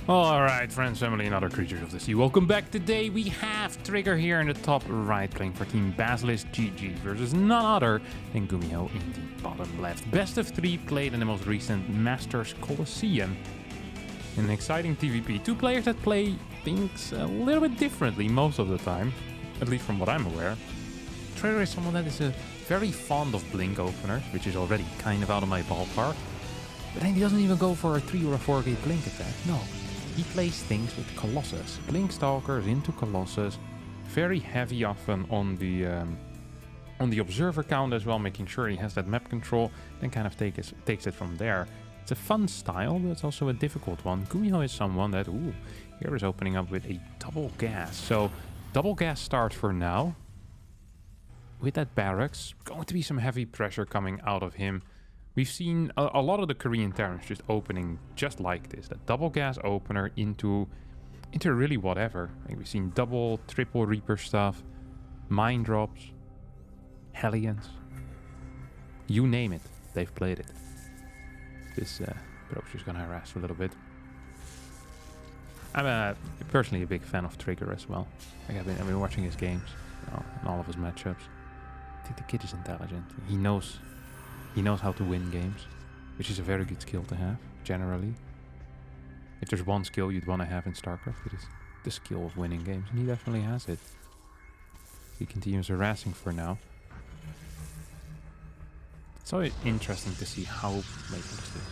Alright, friends, family, and other creatures of the sea. Welcome back. Today we have Trigger here in the top right, playing for Team Basilisk GG versus none other than Gumiho in the bottom left. Best of 3 played in the most recent Masters Colosseum. An exciting TVP. Two players that play things a little bit differently most of the time, at least from what I'm aware. Trigger is someone that is very fond of blink openers, which is already kind of out of my ballpark. But then he doesn't even go for a 3 or a 4 gate blink attack. No. He plays things with Colossus. Blink Stalkers into Colossus. Very heavy often on the observer count as well, making sure he has that map control, then kind of takes it from there. It's a fun style, but it's also a difficult one. Gumiho is someone that, here is opening up with a double gas. So, double gas start for now. With that barracks, going to be some heavy pressure coming out of him. We've seen a lot of the Korean Terrans just opening just like this. That double gas opener into really whatever. Like we've seen double, triple Reaper stuff, mine drops, Hellions. You name it, they've played it. This probe's just gonna harass a little bit. I'm personally a big fan of Trigger as well. Like I've been watching his games, and all of his matchups. I think the kid is intelligent. He knows how to win games, which is a very good skill to have, generally. If there's one skill you'd want to have in StarCraft, it is the skill of winning games, and he definitely has it. He continues harassing for now. It's always interesting to see how... Wait, what's this?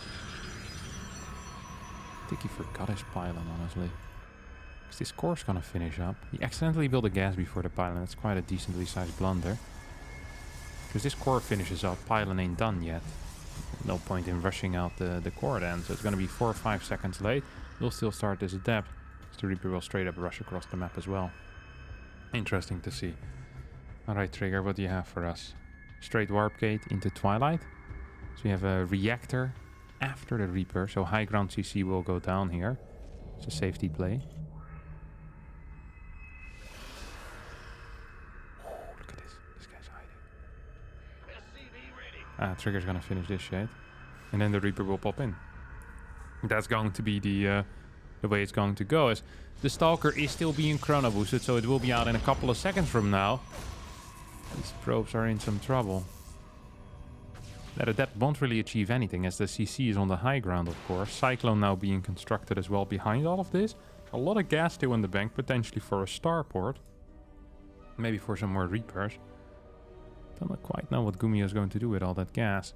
I think he forgot his pylon, honestly. Because this core's gonna finish up. He accidentally built a gas before the pylon. That's quite a decently sized blunder. Because this core finishes up, pylon ain't done yet. No point in rushing out the core then. So it's going to be 4 or 5 seconds late. We'll still start this adept. So the Reaper will straight up rush across the map as well. Interesting to see. Alright, Trigger, what do you have for us? Straight warp gate into Twilight. So we have a reactor after the Reaper. So high ground CC will go down here. It's a safety play. Trigger's gonna finish this shade. And then the Reaper will pop in. That's going to be the way it's going to go. As the Stalker is still being chrono boosted, so it will be out in a couple of seconds from now. These probes are in some trouble. That Adept won't really achieve anything, as the CC is on the high ground, of course. Cyclone now being constructed as well behind all of this. A lot of gas still in the bank, potentially for a starport. Maybe for some more Reapers. Don't quite know what Gumiho is going to do with all that gas.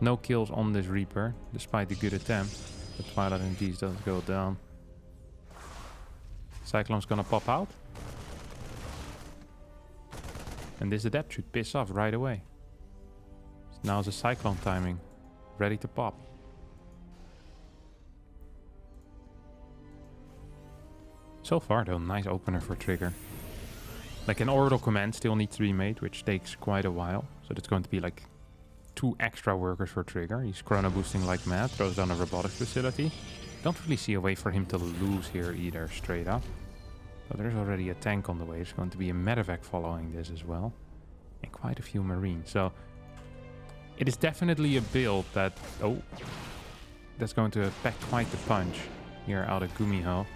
No kills on this Reaper, despite the good attempt. The Twilight indeed does go down. Cyclone's gonna pop out. And this Adept should piss off right away. So now's the Cyclone timing. Ready to pop. So far though, nice opener for Trigger. Like an orbital command still needs to be made, which takes quite a while. So that's going to be like 2 extra workers for Trigger. He's chrono boosting like mad, throws down a robotics facility. Don't really see a way for him to lose here either, straight up. But there's already a tank on the way. There's going to be a medevac following this as well. And quite a few marines. So it is definitely a build that... that's going to pack quite the punch here out of Gumiho.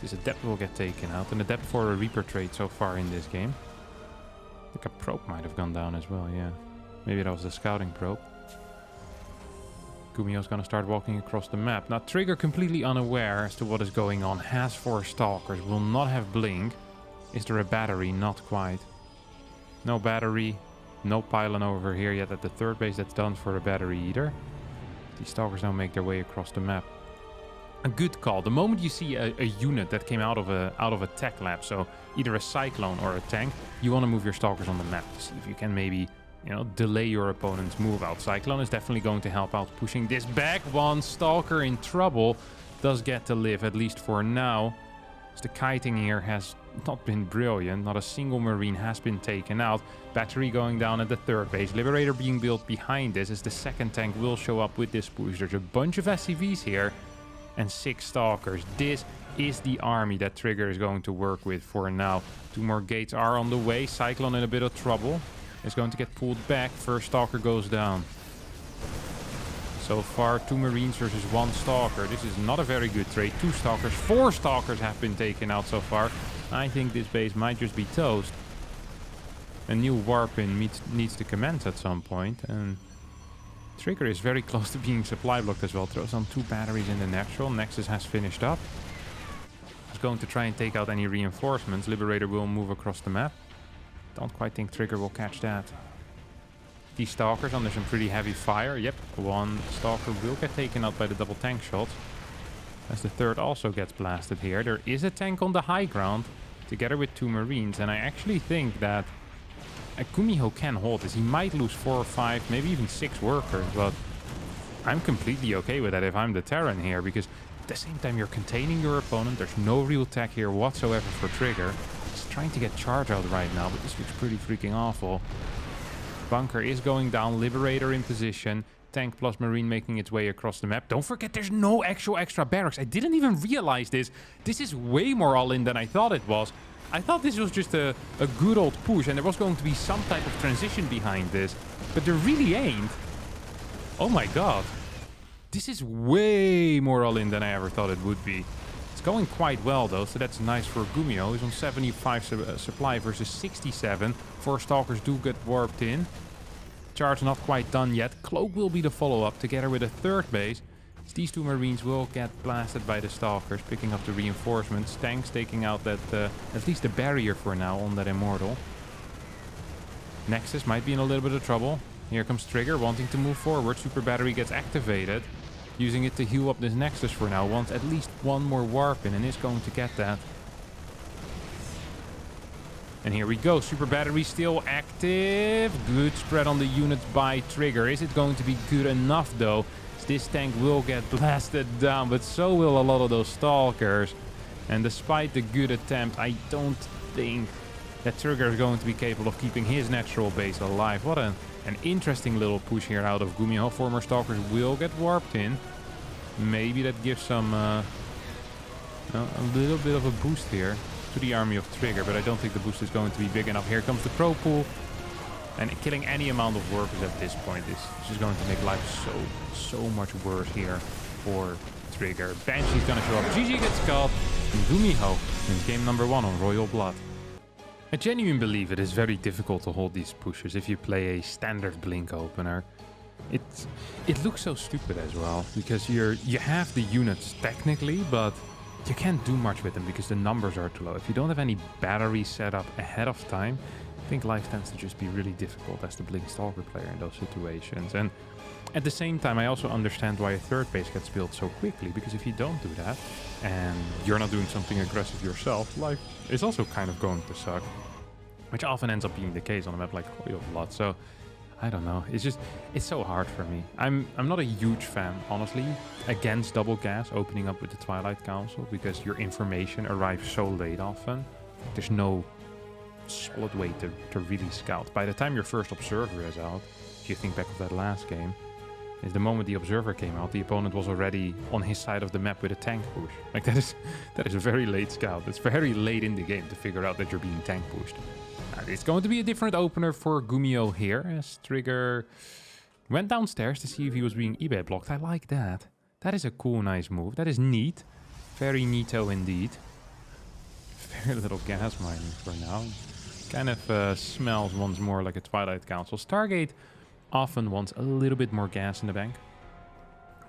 This Adept will get taken out. An Adept for a Reaper trade so far in this game. I think a probe might have gone down as well, yeah. Maybe that was the scouting probe. Gumiho's gonna start walking across the map. Now Trigger, completely unaware as to what is going on, has 4 Stalkers, will not have blink. Is there a battery? Not quite. No battery, no pylon over here yet at the third base that's done for a battery either. These Stalkers now make their way across the map. A good call. The moment you see a unit that came out of a tech lab, so either a Cyclone or a tank, you want to move your Stalkers on the map to see if you can maybe, delay your opponent's move out. Cyclone is definitely going to help out pushing this back. One Stalker in trouble does get to live, at least for now. As the kiting here has not been brilliant. Not a single Marine has been taken out. Battery going down at the third base. Liberator being built behind this, as the second tank will show up with this push. There's a bunch of SCVs here. And 6 Stalkers. This is the army that Trigger is going to work with for now. 2 more gates are on the way. Cyclone in a bit of trouble. Is going to get pulled back. First Stalker goes down. So far, 2 Marines versus 1 Stalker. This is not a very good trade. 2 Stalkers, 4 Stalkers have been taken out so far. I think this base might just be toast. A new warp-in needs to commence at some point. And Trigger is very close to being supply blocked as well. Throws on 2 batteries in the natural. Nexus has finished up. He's going to try and take out any reinforcements. Liberator will move across the map. Don't quite think Trigger will catch that. These Stalkers under some pretty heavy fire. Yep, 1 Stalker will get taken out by the double tank shots. As the third also gets blasted here. There is a tank on the high ground together with 2 Marines. And I actually think that Gumiho can hold this. He might lose 4 or 5, maybe even 6 workers. But I'm completely okay with that if I'm the Terran here. Because at the same time you're containing your opponent. There's no real tech here whatsoever for Trigger. He's trying to get charge out right now. But this looks pretty freaking awful. Bunker is going down. Liberator in position. Tank plus Marine making its way across the map. Don't forget there's no actual extra barracks. I didn't even realize this. This is way more all-in than I thought it was. I thought this was just a good old push and there was going to be some type of transition behind this. But there really ain't. Oh my god. This is way more all-in than I ever thought it would be. It's going quite well though, so that's nice for Gumiho. He's on 75 supply versus 67. 4 Stalkers do get warped in. Charge not quite done yet. Cloak will be the follow-up together with a third base. These 2 Marines will get blasted by the Stalkers, picking up the reinforcements. Tanks taking out that at least the barrier for now on that Immortal. Nexus might be in a little bit of trouble. Here comes Trigger wanting to move forward. Super Battery gets activated. Using it to heal up this Nexus for now. Wants at least 1 more warp in and is going to get that. And here we go. Super Battery still active. Good spread on the units by Trigger. Is it going to be good enough though? This tank will get blasted down, but so will a lot of those Stalkers. And despite the good attempt, I don't think that Trigger is going to be capable of keeping his natural base alive. What an interesting little push here out of Gumiho. Former Stalkers will get warped in. Maybe that gives some a little bit of a boost here to the army of Trigger, but I don't think the boost is going to be big enough. Here comes the Pro Pool. And killing any amount of workers at this point is just going to make life so much worse here for Trigger. Banshee's gonna show up. GG gets caught. And Gumiho wins game number 1 on Royal Blood. I genuinely believe it is very difficult to hold these pushes if you play a standard Blink opener. It looks so stupid as well, because you have the units technically, but you can't do much with them because the numbers are too low. If you don't have any batteries set up ahead of time, I think life tends to just be really difficult as the Blink Stalker player in those situations. And at the same time, I also understand why a third base gets built so quickly, because if you don't do that and you're not doing something aggressive yourself, life is also kind of going to suck, which often ends up being the case on a map like Royal Blood. So I don't know, it's so hard for me. I'm not a huge fan, honestly, against double gas opening up with the Twilight Council, because your information arrives so late often. There's no solid way to really scout. By the time your first observer is out, if you think back of that last game, is the moment the observer came out, the opponent was already on his side of the map with a tank push. Like that is a very late scout. It's very late in the game to figure out that you're being tank pushed. It's going to be a different opener for Gumiho here, as Trigger went downstairs to see if he was being eBay blocked. I like that. That is a cool, nice move. That is neat. Very neato indeed. Very little gas mining for now. Kind of smells once more like a Twilight Council. Stargate often wants a little bit more gas in the bank.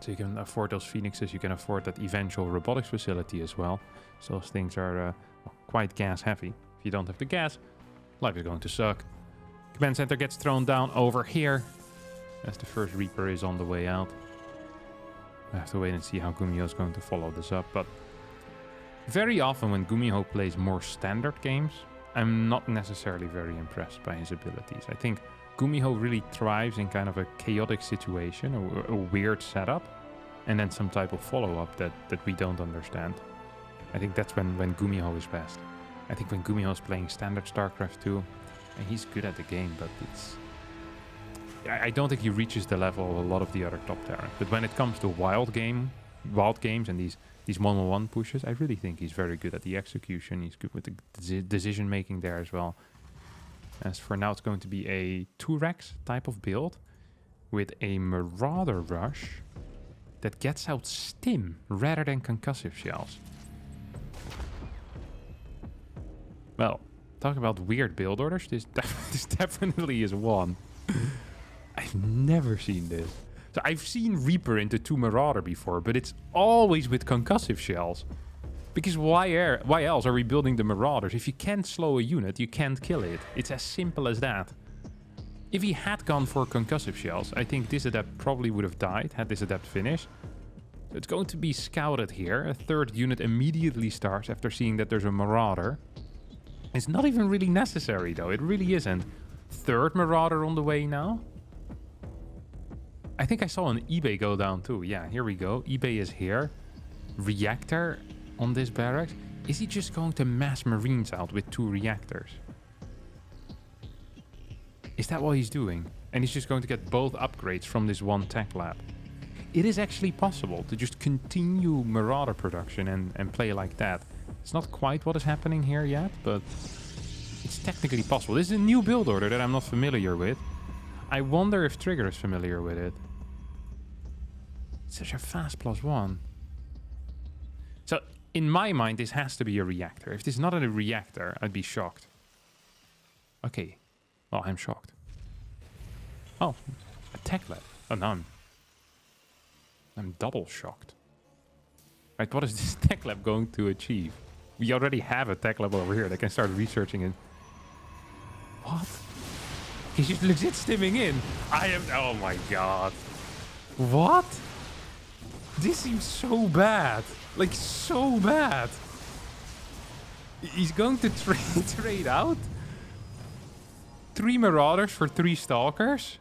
So you can afford those Phoenixes, you can afford that eventual robotics facility as well. So those things are quite gas heavy. If you don't have the gas, life is going to suck. Command center gets thrown down over here as the first Reaper is on the way out. I have to wait and see how Gumiho is going to follow this up. But very often when Gumiho plays more standard games, I'm not necessarily very impressed by his abilities. I think Gumiho really thrives in kind of a chaotic situation, a weird setup, and then some type of follow-up that we don't understand. I think that's when Gumiho is best. I think when Gumiho is playing standard StarCraft 2, and he's good at the game, but I don't think he reaches the level of a lot of the other top Terrans. But when it comes to wild games and these one-on-one pushes, I really think he's very good at the execution. He's good with the decision-making there as well. As for now, it's going to be a 2-Rex type of build with a Marauder rush that gets out STIM rather than concussive shells. Well, talk about weird build orders. This definitely is one. I've never seen this. So I've seen Reaper into 2 Marauder before, but it's always with concussive shells. Because why else are we building the Marauders? If you can't slow a unit, you can't kill it. It's as simple as that. If he had gone for concussive shells, I think this adept probably would have died had this adept finished. So it's going to be scouted here. A 3rd unit immediately starts after seeing that there's a Marauder. It's not even really necessary though, it really isn't. 3rd Marauder on the way now. I think I saw an eBay go down too. Yeah, here we go. eBay is here. Reactor on this barracks. Is he just going to mass Marines out with 2 reactors? Is that what he's doing? And he's just going to get both upgrades from this one tech lab. It is actually possible to just continue Marauder production and play like that. It's not quite what is happening here yet, but it's technically possible. This is a new build order that I'm not familiar with. I wonder if Trigger is familiar with it. It's such a fast +1. So, in my mind, this has to be a reactor. If this is not a reactor, I'd be shocked. Okay. Well, I'm shocked. Oh, a tech lab. Oh, no, I'm double shocked. Right, what is this tech lab going to achieve? We already have a tech lab over here. They can start researching it. What? He's just legit stimming in. Oh my god. What? This seems so bad. Like, so bad. He's going to trade out 3 Marauders for 3 Stalkers.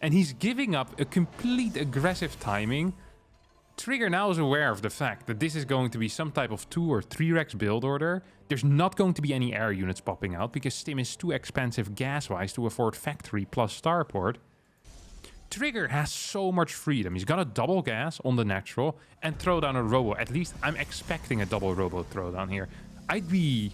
And he's giving up a complete aggressive timing. Trigger now is aware of the fact that this is going to be some type of 2 or 3 Rex build order. There's not going to be any air units popping out because STIM is too expensive gas-wise to afford factory plus starport. Trigger has so much freedom. He's got a double gas on the natural and throw down a robo. At least I'm expecting a double robo throwdown here. I'd be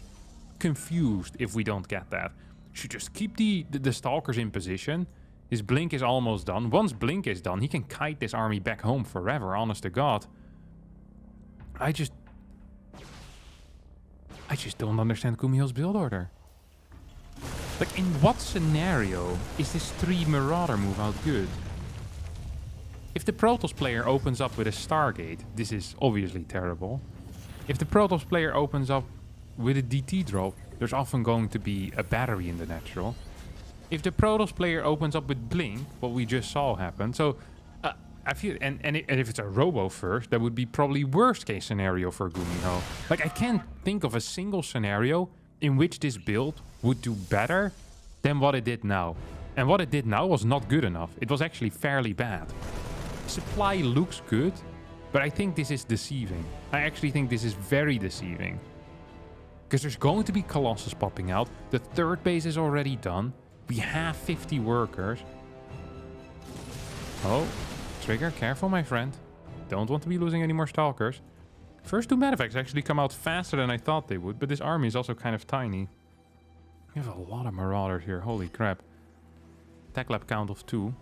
confused if we don't get that. Should just keep the stalkers in position. His blink is almost done. Once blink is done, he can kite this army back home forever, honest to God. I just don't understand Gumiho's build order. Like, in what scenario is this 3 Marauder move out good? If the Protoss player opens up with a Stargate, this is obviously terrible. If the Protoss player opens up with a DT drop, there's often going to be a battery in the natural. If the Protoss player opens up with Blink, what we just saw happen, so I feel, and if it's a Robo first, that would be probably worst case scenario for Gumiho. Like, I can't think of a single scenario in which this build would do better than what it did now. And what it did now was not good enough. It was actually fairly bad. Supply looks good, but I think this is deceiving. I actually think this is very deceiving. Because there's going to be Colossus popping out. The 3rd base is already done. We have 50 workers. Oh, Trigger, careful, my friend. Don't want to be losing any more Stalkers. First 2 medevacs actually come out faster than I thought they would, but this army is also kind of tiny. We have a lot of Marauders here, holy crap. Tech lab count of 2.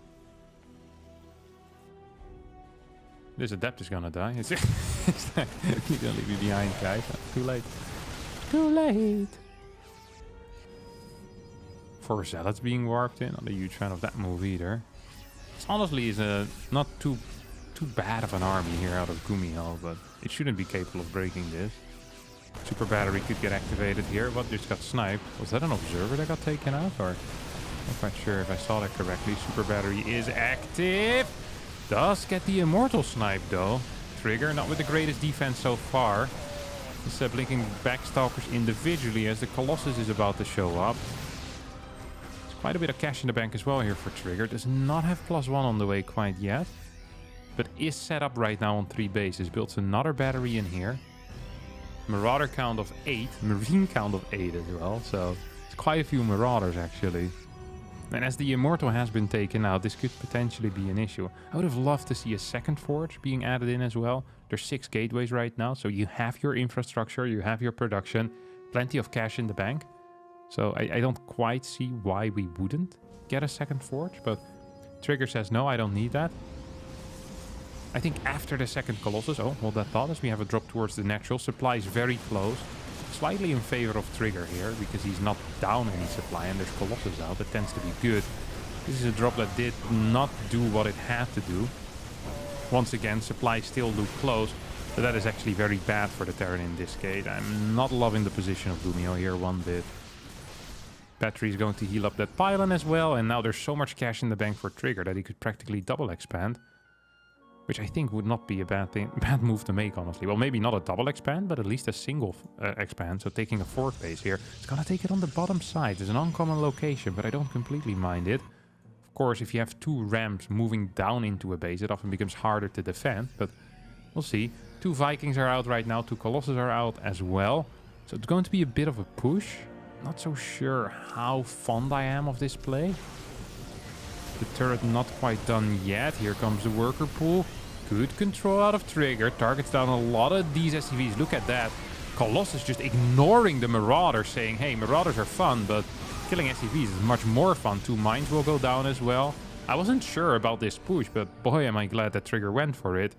This adept is gonna die. He's gonna leave me behind, guys. Too late. Too late. 4 Zealots being warped in. Not a huge fan of that move either. This honestly is not too bad of an army here out of Gumiho, but it shouldn't be capable of breaking this. Super battery could get activated here. What just got sniped? Was that an observer that got taken out? Or I'm not quite sure if I saw that correctly. Super battery is active. Does get the immortal snipe though. Trigger not with the greatest defense so far. He's blinking back stalkers individually as the Colossus is about to show up. There's quite a bit of cash in the bank as well here for Trigger. Does not have +1 on the way quite yet, but is set up right now on 3 bases. Builds another battery in here. Marauder count of 8, Marine count of 8 as well, so it's quite a few Marauders actually. And as the Immortal has been taken out, this could potentially be an issue. I would have loved to see a 2nd forge being added in as well. There's 6 gateways right now, so you have your infrastructure, you have your production, plenty of cash in the bank. So I don't quite see why we wouldn't get a 2nd forge, but Trigger says no, I don't need that. I think after the second Colossus... Oh, hold that thought as we have a drop towards the natural. Supply is very close. Slightly in favor of Trigger here because he's not down any supply and there's Colossus out. That tends to be good. This is a drop that did not do what it had to do. Once again, supply still look close. But that is actually very bad for the Terran in this case. I'm not loving the position of Gumiho here one bit. Battery is going to heal up that pylon as well. And now there's so much cash in the bank for Trigger that he could practically double expand. Which I think would not be a bad move to make, honestly. Well, maybe not a double expand, but at least a single expand. So taking a fourth base here. It's going to take it on the bottom side. It's an uncommon location, but I don't completely mind it. Of course, if you have two ramps moving down into a base, it often becomes harder to defend. But we'll see. 2 Vikings are out right now. 2 Colossus are out as well. So it's going to be a bit of a push. Not so sure how fond I am of this play. The turret not quite done yet. Here comes the worker pool. Good control out of Trigger. Targets down a lot of these SCVs. Look at that. Colossus just ignoring the Marauder, saying, hey, Marauders are fun, but killing SCVs is much more fun. 2 mines will go down as well. I wasn't sure about this push, but boy, am I glad that Trigger went for it.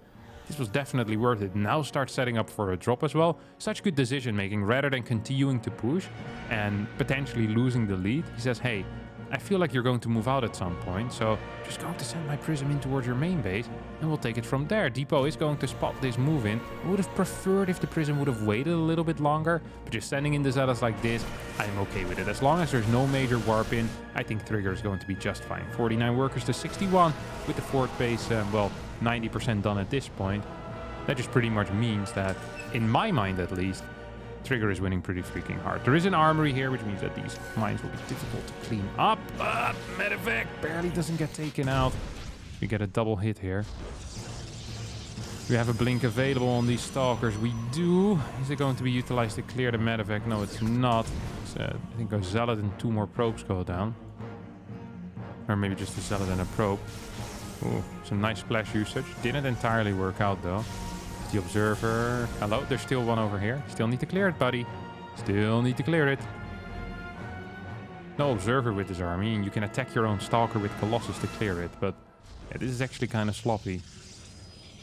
This was definitely worth it. Now start setting up for a drop as well. Such good decision making rather than continuing to push and potentially losing the lead. He says, hey, I feel like you're going to move out at some point, so just going to send my Prism in towards your main base, and we'll take it from there. Depot is going to spot this move in. I would have preferred if the Prism would have waited a little bit longer, but just sending in the Zealots like this, I'm okay with it. As long as there's no major warp in, I think Trigger is going to be just fine. 49 workers to 61 with the fourth base, well, 90% done at this point. That just pretty much means that, in my mind at least, Trigger is winning pretty freaking hard. There is an armory here, which means that these mines will be difficult to clean up. Medevac barely doesn't get taken out. We get a double hit here. We have a blink available on these stalkers. We do. Is it going to be utilized to clear the medevac? No, it's not. It's, I think a zealot and 2 more probes go down. Or maybe just a zealot and a probe. Ooh, some nice splash usage. Didn't entirely work out though. The observer. Hello, there's still one over here. Still need to clear it, buddy. Still need to clear it. No observer with this army, and you can attack your own stalker with Colossus to clear it, but yeah, this is actually kind of sloppy.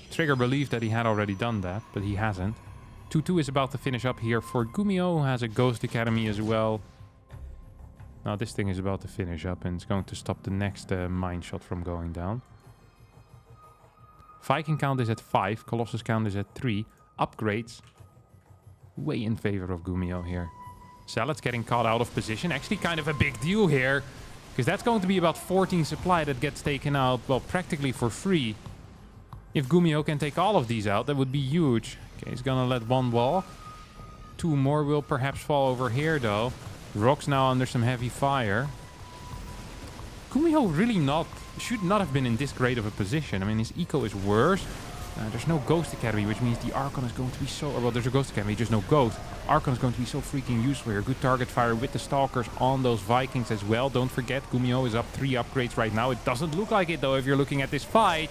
Trigger believed that he had already done that, but he hasn't. 2-2 is about to finish up here for Gumiho, who has a Ghost Academy as well. Now this thing is about to finish up, and it's going to stop the next mine shot from going down. Viking count is at 5, Colossus count is at 3. Upgrades, way in favor of Gumiho here. Zealots getting caught out of position, actually kind of a big deal here. Because that's going to be about 14 supply that gets taken out, well, practically for free. If Gumiho can take all of these out, that would be huge. Okay, he's gonna let one walk. 2 more will perhaps fall over here though. Rock's now under some heavy fire. Gumiho really should not have been in this great of a position. I mean, his eco is worse. There's no Ghost Academy, which means the Archon is going to be so... Well, there's a Ghost Academy, just no Ghost. Archon is going to be so freaking useful here. Good target fire with the Stalkers on those Vikings as well. Don't forget, Gumiho is up 3 upgrades right now. It doesn't look like it, though, if you're looking at this fight.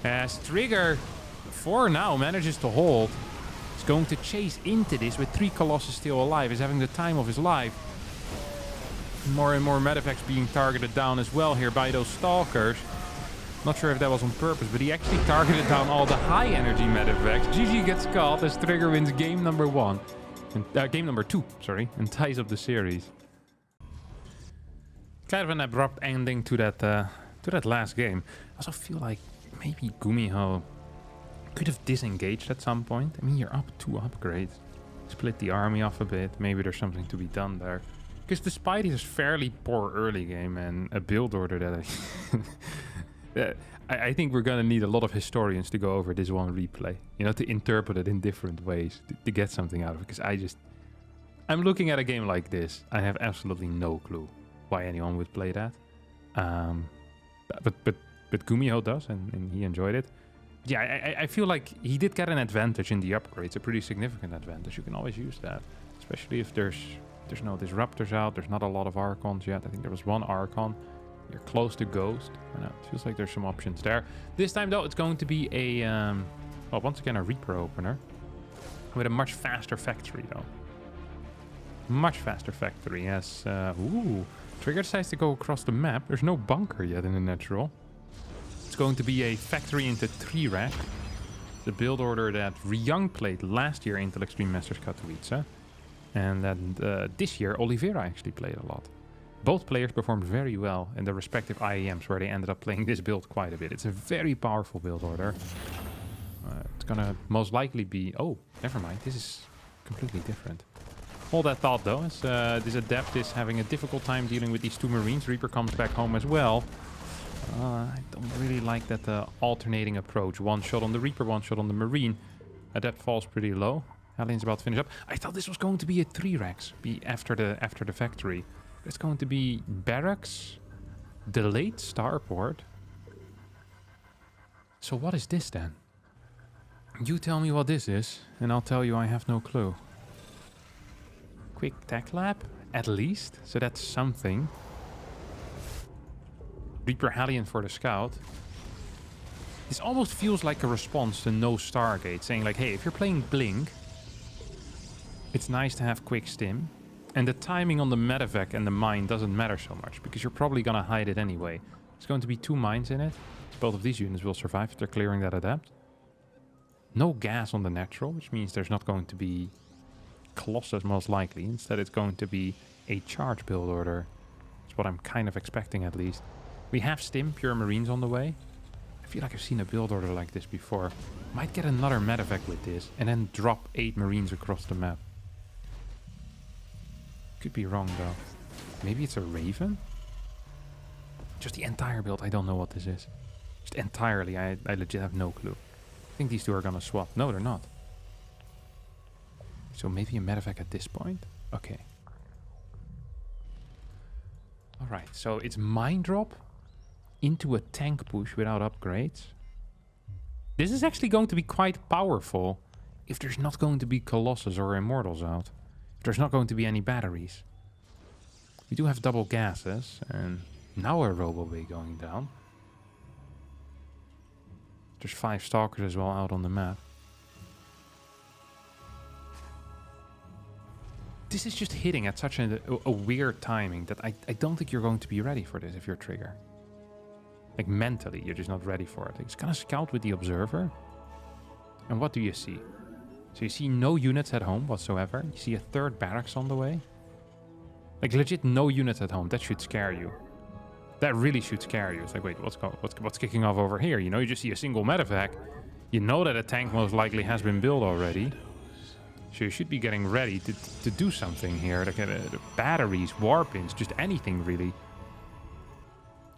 As Trigger, for now, manages to hold. He's going to chase into this with 3 Colossus still alive. He's having the time of his life. More and more medevacs being targeted down as well here by those Stalkers. Not sure if that was on purpose, but he actually targeted down all the high energy medevacs. GG gets caught as Trigger wins game number 1. And, game number 2, sorry, and ties up the series. Kind of an abrupt ending to that last game. I also feel like maybe Gumiho could have disengaged at some point. I mean, you're up 2 upgrades. Split the army off a bit. Maybe there's something to be done there. Because despite his fairly poor early game and a build order that I think we're going to need a lot of historians to go over this one replay. You know, to interpret it in different ways, to get something out of it. Because I'm looking at a game like this. I have absolutely no clue why anyone would play that. But Gumiho does, and he enjoyed it. Yeah, I feel like he did get an advantage in the upgrades, a pretty significant advantage. You can always use that, especially if there's no Disruptors out. There's not a lot of Archons yet. I think there was 1 Archon. You're close to Ghost. It feels like there's some options there. This time, though, it's going to be a, well, once again, a Reaper opener. With a much faster factory, though. Much faster factory, yes. Ooh, Trigger decides to go across the map. There's no bunker yet in the natural. It's going to be a factory into 3 rack. The build order that Ryung played last year in the Extreme Masters Katowice. And then this year, Oliveira actually played a lot. Both players performed very well in their respective IEMs, where they ended up playing this build quite a bit. It's a very powerful build order. It's gonna most likely be... Oh, never mind. This is completely different. All that thought, though, is this Adept is having a difficult time dealing with these 2 Marines. Reaper comes back home as well. I don't really like that alternating approach. 1 shot on the Reaper, 1 shot on the Marine. Adept falls pretty low. Halien's about to finish up. I thought this was going to be a 3 racks after the factory. It's going to be barracks, delayed starport. So what is this then? You tell me what this is, and I'll tell you I have no clue. Quick tech lab, at least. So that's something. Reaper Halien for the scout. This almost feels like a response to No Stargate, saying like, hey, if you're playing Blink, it's nice to have quick stim. And the timing on the medevac and the mine doesn't matter so much, because you're probably going to hide it anyway. There's going to be 2 mines in it. Both of these units will survive if they're clearing that Adept. No gas on the natural, which means there's not going to be Colossus most likely. Instead, it's going to be a charge build order. That's what I'm kind of expecting, at least. We have Stim, Pure Marines on the way. I feel like I've seen a build order like this before. Might get another medevac with this, and then drop 8 Marines across the map. Could be wrong, though. Maybe it's a Raven? Just the entire build, I don't know what this is. Just entirely, I legit have no clue. I think these 2 are gonna swap. No, they're not. So maybe a medevac at this point? Okay. Alright, so it's mine drop into a tank push without upgrades. This is actually going to be quite powerful if there's not going to be Colossus or Immortals out. If there's not going to be any batteries. We do have double gases, and now a Robo-Bay going down. There's 5 Stalkers as well out on the map. This is just hitting at such a weird timing that I don't think you're going to be ready for this if you're Trigger. Like mentally, you're just not ready for it. It's gonna scout with the Observer. And what do you see? So you see no units at home whatsoever. You see a 3rd barracks on the way. Like legit no units at home. That should scare you. That really should scare you. It's like, wait, what's kicking off over here? You know, you just see a single medevac. You know that a tank most likely has been built already. So you should be getting ready to do something here. Like the batteries, warpins, just anything really.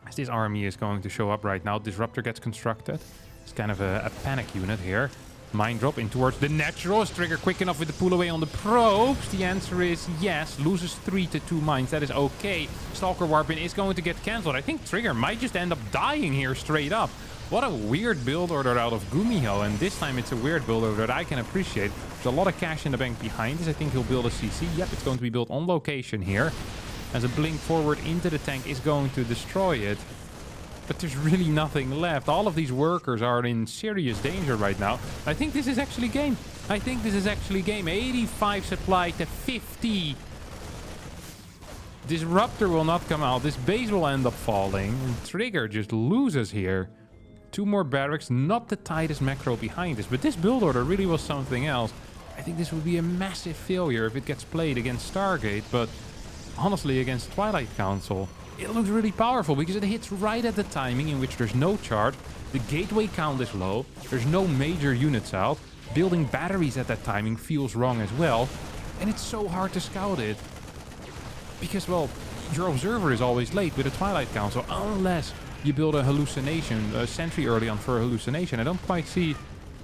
As this army is going to show up right now, Disruptor gets constructed. It's kind of a panic unit here. Mine drop in towards the natural. Is Trigger quick enough with the pull away on the probes? The answer is yes. Loses 3 to 2 mines. That is okay. Stalker Warpin is going to get cancelled. I think Trigger might just end up dying here straight up. What a weird build order out of Gumiho. And this time it's a weird build order that I can appreciate. There's a lot of cash in the bank behind this. I think he'll build a CC. Yep, it's going to be built on location here. As a blink forward into the tank is going to destroy it. But there's really nothing left. All of these workers are in serious danger right now. I think this is actually game. 85 supply to 50. Disruptor will not come out. This base will end up falling. And Trigger just loses here. 2 more barracks. Not the tightest macro behind this. But this build order really was something else. I think this would be a massive failure if it gets played against Stargate. But honestly, against Twilight Council, it looks really powerful because it hits right at the timing in which there's no charge. The gateway count is low. There's no major units out. Building batteries at that timing feels wrong as well. And it's so hard to scout it. Because, well, your observer is always late with the Twilight Council. Unless you build a hallucination, a sentry early on for a hallucination. I don't quite see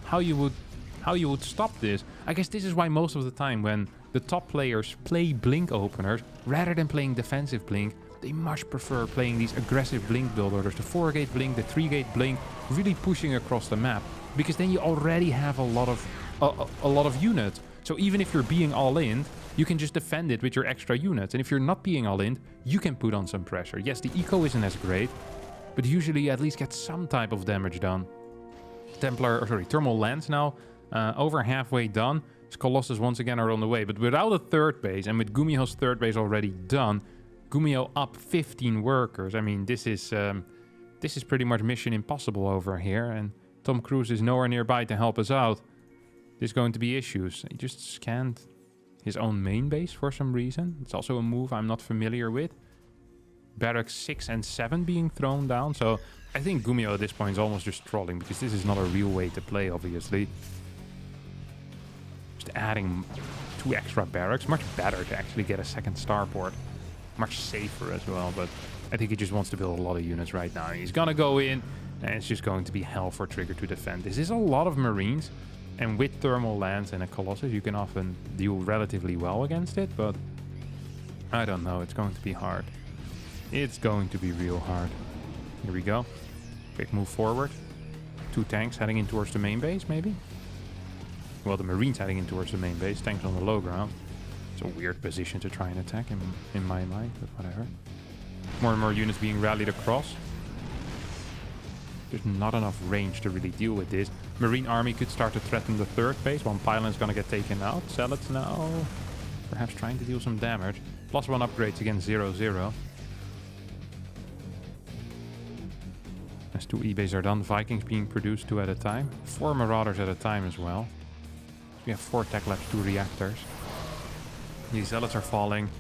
how you would stop this. I guess this is why most of the time when the top players play blink openers, rather than playing defensive blink, they much prefer playing these aggressive blink build orders. The 4-gate blink, the 3-gate blink, really pushing across the map. Because then you already have a lot of units. So even if you're being all in, you can just defend it with your extra units. And if you're not being all in, you can put on some pressure. Yes, the eco isn't as great, but usually you at least get some type of damage done. Thermal Lance now, over halfway done. Colossus once again are on the way, but without a 3rd base and with Gumiho's 3rd base already done, Gumiho up 15 workers. I mean, this is this is pretty much mission impossible over here, and Tom Cruise is nowhere nearby to help us out. There's going to be issues. He just scanned his own main base for some reason. It's also a move I'm not familiar with. Barracks 6 and 7 being thrown down. So I think Gumiho at this point is almost just trolling, because this is not a real way to play, obviously. Just adding 2 extra barracks. Much better to actually get a second starport. Much safer as well, but I think he just wants to build a lot of units right now. He's gonna go in, and it's just going to be hell for Trigger to defend. This is a lot of Marines, and with thermal lands and a Colossus, you can often deal relatively well against it, but I don't know. It's going to be hard. It's going to be real hard. Here we go. Quick move forward. 2 tanks heading in towards the main base, maybe? Well, the Marines heading in towards the main base. Tanks on the low ground. It's a weird position to try and attack in my mind, but whatever. More and more units being rallied across. There's not enough range to really deal with this. Marine army could start to threaten the 3rd base. One pylon's gonna get taken out. Zealots now perhaps trying to deal some damage. +1 upgrades against 0-0. As 2 E-bases are done, Vikings being produced 2 at a time. 4 Marauders at a time as well. We have 4 tech labs, 2 reactors. These Zealots are falling.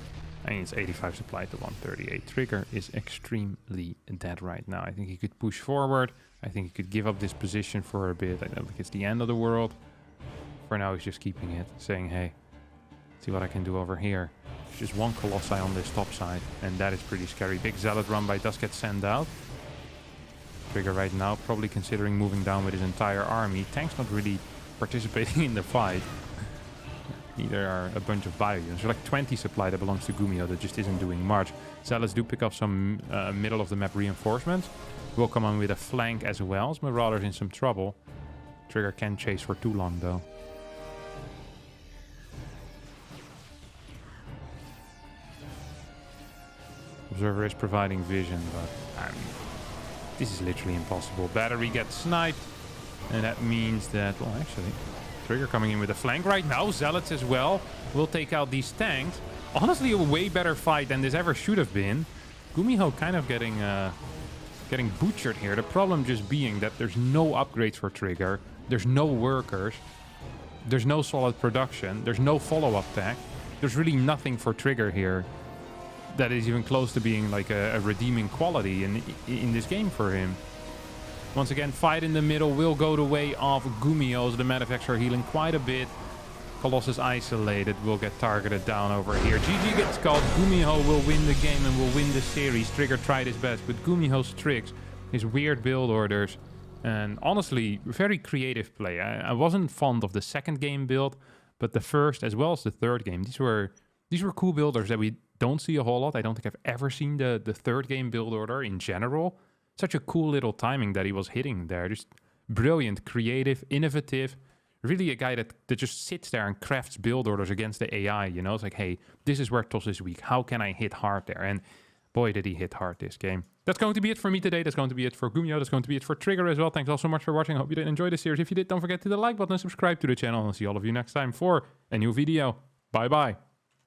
And it's 85 supply to 138. Trigger is extremely dead right now. I think he could push forward. I think he could give up this position for a bit. I don't think it's the end of the world. For now, he's just keeping it, saying, hey, see what I can do over here. There's just 1 Colossi on this top side, and that is pretty scary. Big Zealot run by does get sent out. Trigger right now probably considering moving down with his entire army. Tank's not really participating in the fight. Neither are a bunch of bio units. There's like 20 supply that belongs to Gumiho that just isn't doing much. Zealots do pick up some middle of the map reinforcements. Will come on with a flank as well. As Marauders in some trouble. Trigger can chase for too long though. Observer is providing vision, but this is literally impossible. Battery gets sniped, and that means that, well, actually, Trigger coming in with a flank right now. Zealots as well will take out these tanks. Honestly, a way better fight than this ever should have been. Gumiho kind of getting butchered here. The problem just being that there's no upgrades for Trigger. There's no workers. There's no solid production. There's no follow-up tech. There's really nothing for Trigger here that is even close to being like a redeeming quality in this game for him. Once again, fight in the middle will go the way of Gumihos. The Medivacs are healing quite a bit. Colossus isolated will get targeted down over here. GG gets called. Gumiho will win the game and will win the series. Trigger tried his best with Gumiho's tricks, his weird build orders, and honestly, very creative play. I wasn't fond of the 2nd game build, but the 1st as well as the 3rd game, these were cool builders that we don't see a whole lot. I don't think I've ever seen the 3rd game build order in general. Such a cool little timing that he was hitting there. Just brilliant, creative, innovative. Really a guy that just sits there and crafts build orders against the AI, you know? It's like, hey, this is where TOS is weak. How can I hit hard there? And boy, did he hit hard this game. That's going to be it for me today. That's going to be it for Gumiho. That's going to be it for Trigger as well. Thanks all so much for watching. I hope you did enjoy this series. If you did, don't forget to hit the like button and subscribe to the channel. And I'll see all of you next time for a new video. Bye-bye.